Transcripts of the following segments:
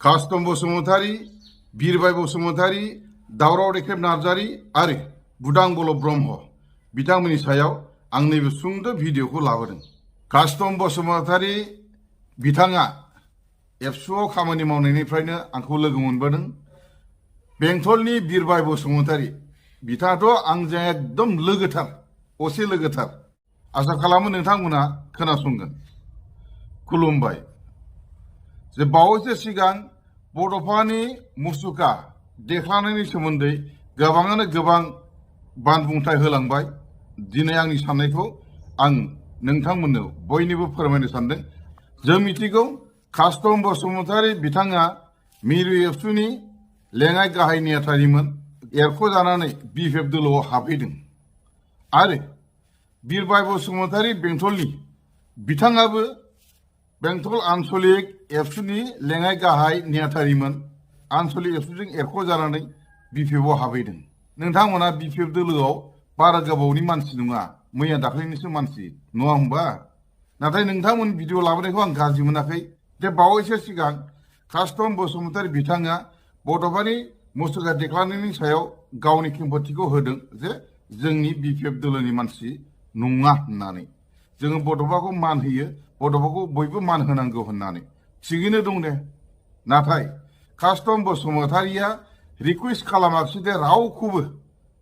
कास्तम बसुमतारी, बिरबाय बसुमतारी, दावराव देख्रेब नार्जारी आरो बुदां बल ब्रह्म बिथांमोननि सायाव आं नैबे सुंद' भिडिअखौ लाबोदों। कास्तम बसुमतारी बिथाङा एबसुआव खामानि मावनायनिफ्रायनो आंखौ लोगो मोनबोदों। बेंटलनि बिरबाय बसुमतारी बिथाङाथ' आंजों एकदम लोगोथार, असे लोगोथार। आसा खालामो नोंथांमोना खोनासंगोन। खुलुमबाय। जे बावैसो सिगां बड'फानि मुसुखा देख्लानायनि सोमोन्दै गोबाङानो गोबां बानबुंथाय होलांबाय। दिनै आंनि साननायखौ आं नोंथांमोननो बयनिबो फोरमायनो सानदों। जों मिथिगौ कास्तम बसुमतारी बिथाङा मिरु एबसुनि लेङाइ गाहाय नेहाथारिमोन। एरख'जानानै बिपिएफ दोलोआव हाबहैदों आरो बिरबाय बसुमतारी बेंटलनि बिथाङाबो बेंटल आन्सलिक एबसुनि लेङाइ गाहाय नेहाथारिमोन। आन्सलिक एबसुजों एरख'जानानै बिपिएफआव हाबहैदों। नोंथांमोना बिपिएफ दोलोआव बारा गोबावनि मानसि नङा, मैया दाख्लैनिसो मानसि नङा होमबा? नाथाय नोंथांमोन भिडिअ लाबोनायखौ आं गाज्रि मोनाखै। जे बावैसो सिगां कास्तम बसुमतारी बिथाङा बड'फानि मुसुखा देख्लानायनि सायाव गावनि खेंफोरथिखौ होदों जे जोंनि बिपिएफ दोलोनि मानसि नङा होननानै। जोङो बड'फाखौ मान होयो, बड'फाखौ बयबो मान होनांगौ होननानै। थिगैनो दं दे। नाथाय कास्तम बसुमतारीया रिकुवेस्ट खालामाखिसै दे रावखौबो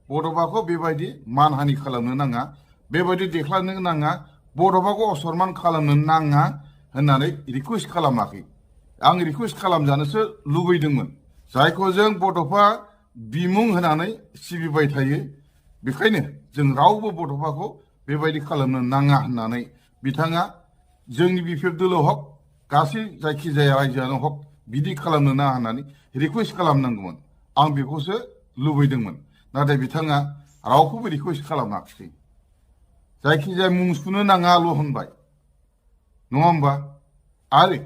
बड'फाखौ बेबायदि मानहानि खालामनो नाङा, बेबायदि देख्लानो नाङा, बड'फाखौ असनमान खालामनो नाङा होननानै रिकुवेस्ट खालामाखै। आं रिकुवेस्ट खालामजानोसो लुबैदोंमोन। जायखौ जों बड'फा बिमुं होनानै सिबिबाय थायो, बेखायनो जों रावबो बड'फाखौ बेबायदि खालामनो नाङा होननानै बिथाङा जोंनि बिपिएफ दोलो हक, गासै जायखिजाया रायजोआनो हक बिदि खालामनो नाङा होननानै रिकुवेस्ट खालामनांगौमोन। आं बेखौसो लुबैदोंमोन। नाथाय बिथाङा रावखौबो रिकुवेस्ट खालामाखिसै। जायखिजाया मुं सुनो नाङाल' होनबाय, नङा होमबा? आरो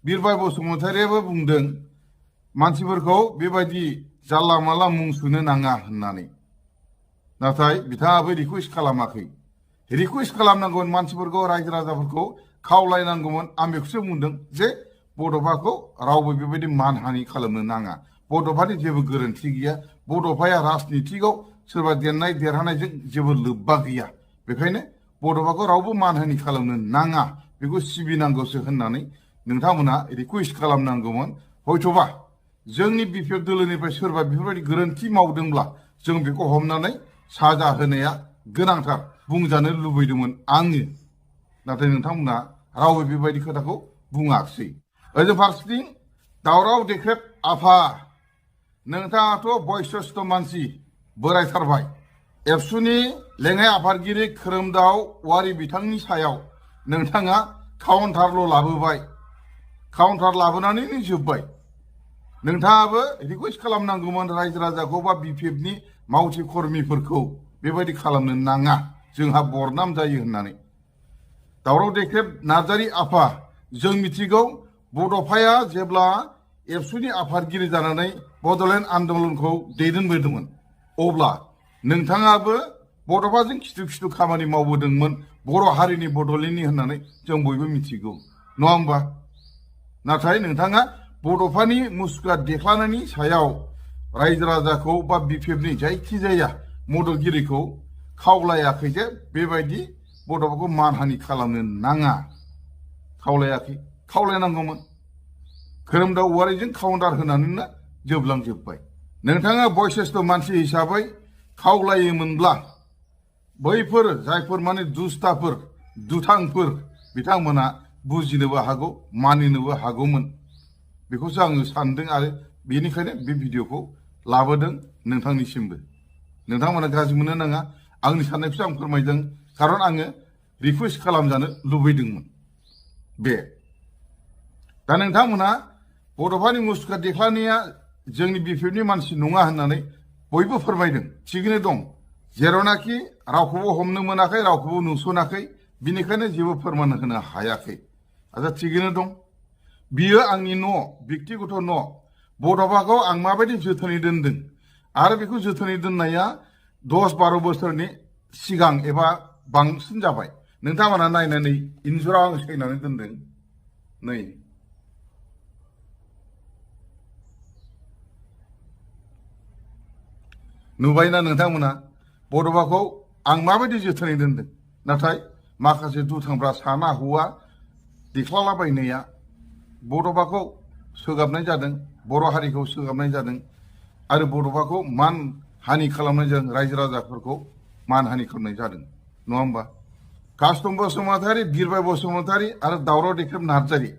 बिरबाय बसुमतारीयाबो बुंदों मानसिफोरखौ बेबायदि जानला मानला मुं सुनो नाङा होननानै। नाथाय बिथाङाबो रिकुवेस्ट खालामाखै। रिकुवेस्ट खालामनांगौमोन, मानसिफोरखौ, रायजो राजाफोरखौ खावलायनांगौमोन। आं बेखौसो बुंदों जे बड'फाखौ रावबो बेबायदि मानहानि खालामनो नाङा। बड'फानि जेबो गोरोन्थि गैया। बड'फाया राजनितिकआव सोरबा देरनाय देरहानायजों जेबो लोब्बा गैया। बेखायनो बड'फाखौ रावबो मानहानि खालामनो नाङा, बेखौ सिबिनांगौसो होननानै नोंथांमोना रिकुवेस्ट खालामनांगौमोन। हयथ'बा जोंनि बिपिएफ दोलोनिफ्राय सोरबा बेफोरबायदि गोरोन्थि मावदोंब्ला जों बेखौ हमनानै साजा होनाया गोनांथार बुंजानो लुबैदोंमोन आङो। नाथाय नोंथांमोना रावबो बेबायदि खोथाखौ बुङाखिसै। ओजों फारसेथिं दावराव देख्रेब आफा, नोंथाङाथ' बयस्सस्थ मानसि, बोरायथारबाय। एबसुनि लेङाइ आफादगिरि खोरोमदाव औवारि बिथांनि सायाव नोंथाङा काउन्टारल' लाबोबाय। काउन्टार लाबोनानैनो जोब्बाय। नोंथाङाबो रिकुवेस्ट खालामनांगौमोन रायजो राजाखौ बा बिपिएफनि मावथि कर्मिफोरखौ बेबायदि खालामनो नाङा, जोंहा बरनाम जायो होननानै। दावराव देख्रेब नार्जारी आफा, जों मिथिगौ बड'फाया जेब्ला एबसुनि आफादगिरि जानानै बड'लेण्ड आन्दलनखौ दैदेनबोदोंमोन, अब्ला नोंथाङाबो बड'फाजों खिथु खिथु खामानि मावबोदोंमोन, बर' हारिनि बड'लेण्डनि होननानै जों बयबो मिथिगौ, नङा होमबा? नाथाय नोंथाङा बड'फानि मुसुखा देख्लानायनि सायाव रायजो राजाखौ बा बिपिएफनि जायखिजाया मददगिरिखौ खावलायाखै जे बेबायदि बड'फाखौ मानहानि खालामनो नाङा। खावलायाखै, खावलायनांगौमोन। खोरोमदाव औवारिजों काउन्टार होनानैनो जोबलांजोब्बाय। नोंथाङा बयस्सस्थ मानसि हिसाबै खावलायोमोनब्ला बैफोर जायफोर माने दुस्थाफोर, दुथांफोर, बिथांमोना बुजिनोबो हागौ, मानिनोबो हागौमोन। बेखौसो आङो सानदों आरो बेनिखायनो बे भिडिअखौ लाबोदों नोंथांनिसिमबो। नोंथांमोना गाज्रि मोननो नाङा। आंनि साननायखौसो आं फोरमायदों, खारन आङो रिकुवेस्ट खालामजानो लुबैदोंमोन। बे दा नोंथांमोना बड'फानि मुसुखा देख्लानाया जोंनि बिपिएफनि मानसि नङा होननानै बयबो फोरमायदों। थिगैनो दं। जेरावनाखि रावखौबो हमनो मोनाखै, रावखौबो नुसनाखै, बिनिखायनो जेबो फोरमान होनो हायाखै। आচ্ছা, थिगैनो दं। बियो आंनि न', बेक्तिगत न'। बड'फाखौ आं माबायदि जोथोनै दोनदों आरो बेखौ जोथोनै दोननाया 10-12 बोसोरनि सिगां एबा बांसिन जाबाय। नोंथांमोना नायनानै इन्जुराव आं सैनानै दोनदों। नै नुबायना नोंथांमोना बड'फाखौ आं माबायदि जोथोनै दोनदों नाथाय माखासे दुथांफ्रा साना हौवा देख्लालाबायनाया बड'फाखौ सोगाबनाय जादों बर' हारिखौ सोगाबनाय जादों आरो बड'फाखौ मान हानि खालामनाय जादों रायजो राजाफोरखौ मान हानि खालामनाय जादों नङा होमबा कास्तम बसुमतारी बिरबाय बसुमतारी आरो दावराव देख्रेब नार्जारी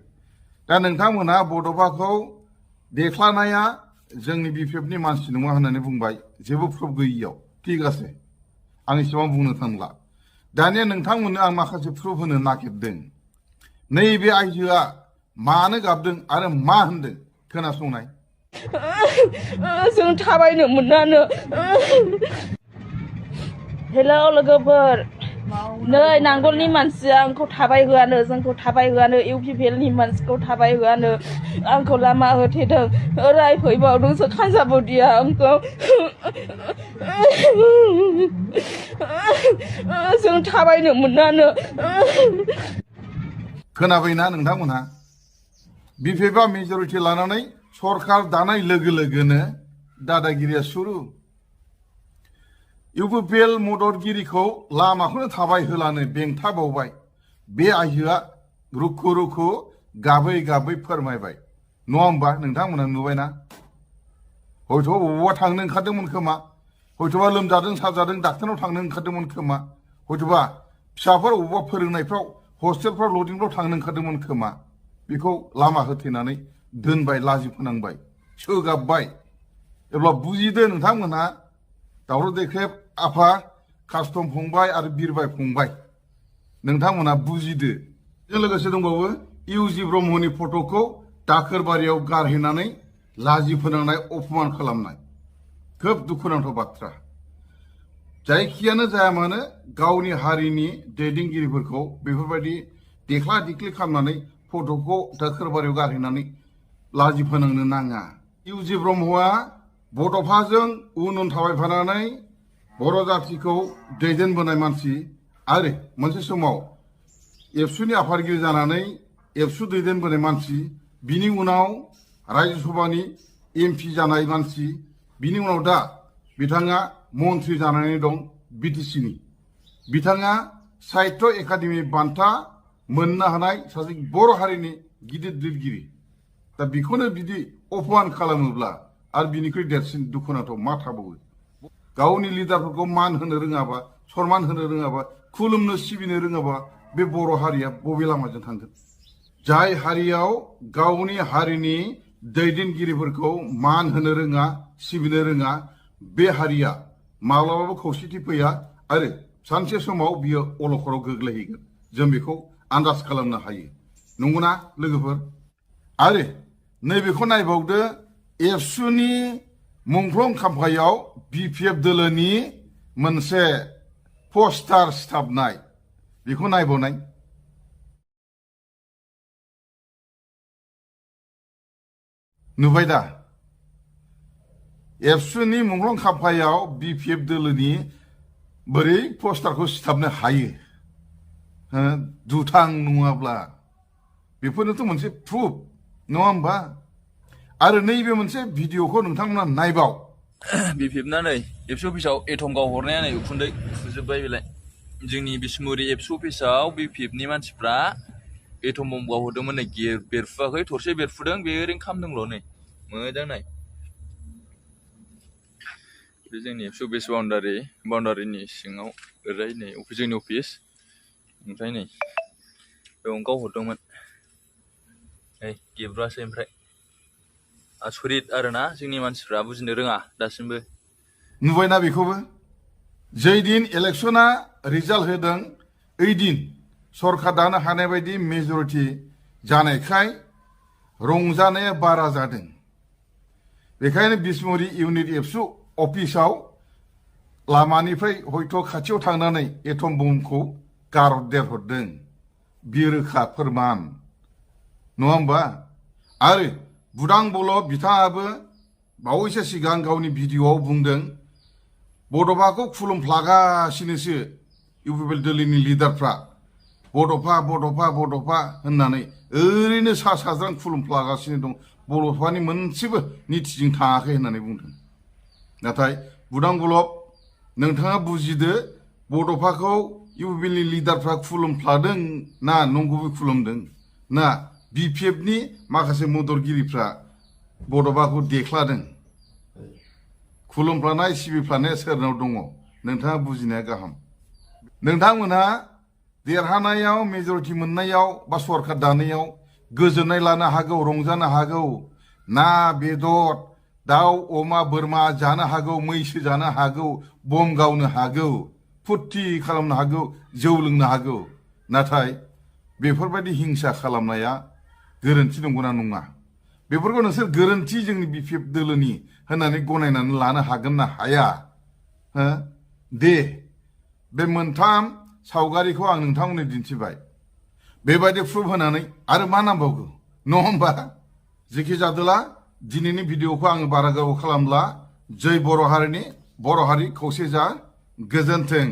दा नोंथांमोना बड'फाखौ देख्लानाया जोंनि बिपिएफनि मानसि नङा होननानै बुंबाय जेबो प्रुफ गैयियाव थिग আছে आं एसेबां बुंनो थांला दानिया नोंथांमोननो आं माखासे प्रुफ होनो नागिरदों नैबे आइजोआ मानो गाबदों आरो मा होनदों खोनासंनाय जों थाबायनो मोनानो हेलौ लोगोफोर नै नांगलनि मानसिया आंखौ थाबाय होआनो जोंखौ थाबाय होआनो इउपिपिएलनि मानसिखौ थाबाय होआनो आंखौ लामा होथेदों रायफैबावदोंसो खानजाबुदिया आंखौ जों थाबायनो मोनानो खोनाबायना नोंथांमोनहा बिपिएफआ मेजरिटि लानानै सरकार दानाय लोगो लोगोनो दादागिरिया सुरु इउपिपिएल मददगिरिखौ लामाखौनो थाबाय होलानो बेंथाबावबाय बे आइजोआ रुखु रुखु गाबै गाबै फोरमायबाय नङा होमबा नोंथांमोना नुबायना हयथ' बबावबा थांनो ओंखारदोंमोन खोमा हयथ'बा लोमजादों साजादों डाक्टारनाव थांनो ओंखारदोंमोन खोमा हयथ'बा फिसाफोर बबावबा फोरोंनायफ्राव हस्टेलफ्राव लडिंफ्राव थांनो ओंखारदोंमोन खोमा बेखौ लामा होथेनानै दोनबाय लाजि फोनांबाय सोगाबबाय अब्ला बुजिदो नोंथांमोनहा दावराव देख्रेब आफा कास्तम फंबाय आरो बिरबाय फंबाय नोंथांमोना बुजिदो बेजों लोगोसे दंबावो इउजि ब्रह्मनि फट'खौ दाखोरबारियाव गारहैनानै लाजि फोनांनाय अपमान खालामनाय खोब दुखुनांथाव बाथ्रा जायखियानो जाया मानो गावनि हारिनि दैदेनगिरिफोरखौ बेफोरबायदि देख्ला दिख्लि खालामनानै फट'खौ दाखोरबारियाव गारहैनानै लाजि फोनांनो नाङा इउजि ब्रह्मआ बड'फाजों उन थाबायफानानै बर' जाथिखौ दैदेनबोनाय मानसि आरो मोनसे समाव एबसुनि आफादगिरि जानानै एबसु दैदेनबोनाय मानसि बिनि उनाव रायजो सभानि एमपि जानाय मानसि बिनि उनाव दा बिथाङा मन्थ्रि जानानै दं बिटिसिनि बिथाङा साहित्य एकाडेमि बान्था मोननो हानाय सासे बर' हारिनि गिदिर लिरगिरि दा बेखौनो बिदि अपमान खालामोब्ला आरो बिनिख्रुइ देरसिन दुखुनांथाव मा थाबावो गावनि लिडारफोरखौ मान होनो रोङाबा सनमान होनो रोङाबा खुलुमनो सिबिनो रोङाबा बे बर' हारिया बबे लामाजों थांगोन जाय हारियाव गावनि हारिनि दैदेनगिरिफोरखौ मान होनो रोङा सिबिनो रोङा बे हारिया माब्लाबाबो खौसेथि फैया आरो सानसे समाव बियो अलखराव गोग्लैहैगोन जों बेखौ आन्दाज खालामनो हायो नंगौना लोगोफोर आरो नैबेखौ नायबावदो एबसुनि मुंख्लं खाम्फायाव बिपिएफ दोलोनि मोनसे पस्टार सिथाबनाय बेखौ नायबावनाय नुबाय दा एबसुनि मुंख्लं खाम्फायाव बिपिएफ दोलोनि बोरै पस्टारखौ सिथाबनो हायो दुथां नङाब्ला बेफोरनोथ' मोनसे प्रुफ नङा होमबा आरो नैबे मोनसे भिडिअखौ नोंथांमोना नायबाव बिपिएफना नै एबसु अफिसाव एटम गावहरनाया नै उखुन्दै खुजोब्बाय बेलाय जोंनि बिसमुरि एबसु अफिसाव बिपिएफनि मानसिफ्रा एटम बम गावहरदोंमोन नै बेरफुआखै थरसे बेरफुदों बे ओरैनो खामदोंल' नै मोजां नाय बे जोंनि एबसु अफिस बाउन्डारिनि सिङाव ओरै नै जोंनि अफिस ओमफ्राय नै बेयावनो गावहरदोंमोन नै गेब्रुआसै ओमफ्राय आसरित आरोना जोंनि मानसिफ्रा बुजिनो रोङा दासिमबो नुबायना बेखौबो जै दिन इलेक्सना रिजाल्ट होदों ओइ दिन सरकार दानो हानाय बायदि मेजरिटि जानायखाय रंजानाया बारा जादों बेखायनो बिसमुरि इउनिट एबसु अफिसाव लामानिफ्राय हयथ' खाथियाव थांनानै एटम बमखौ गारदेरहरदों बियो रोखा फोरमान नङा होमबा आरो बुदां बलक बिथाङाबो बावैसो सिगां गावनि भिडिअआव बुंदों बड'फाखौ खुलुमफ्लागासिनोसो इउपिपिएल दोलोनि लिडारफ्रा बड'फा बड'फा बड'फा होननानै ओरैनो सा साज्रां खुलुमफ्लागासिनो दं बड'फानि मोनसेबो नितिजों थाङाखै होननानै बुंदों नाथाय बुदां गलब नोंथाङा बुजिदो बड'फाखौ इउपिनि लिडारफ्रा खुलुमफ्लादों ना नंगुबै खुलुमदों ना बिपिएफनि माखासे मददगिरिफ्रा बड'फाखौ देख्लादों खुलुमफ्लानाय सिबिफ्लानाया सोरनाव दङ नोंथाङा बुजिनाया गाहाम नोंथांमोनहा देरहानायाव मेजरिटि मोननायाव बा सरकार दानायाव गोजोननाय लानो हागौ रंजानो हागौ ना बेदर दाउ अमा बोरमा जानो हागौ मैसो जानो हागौ बम गावनो हागौ फुर्ति खालामनो हागौ जौ लोंनो हागौ नाथाय बेफोरबायदि हिंसा खालामनाया गोरोन्थि नंगौना नङा बेफोरखौ नोंसोर गोरोन्थि जोंनि बिपिएफ दोलोनि होननानै गनायनानै लानो हागोन ना हाया दे बे मोनथाम सावगारिखौ आं नोंथांमोननो दिन्थिबाय बेबायदि प्रुफ होनानै आरो मा नांबावगौ नङा होमबा जेखि जादोला दिनैनि भिडिअखौ आङो बारा गोबाव खालामला जै बर' हारिनि बर' हारि खौसे जा गोजोन्थों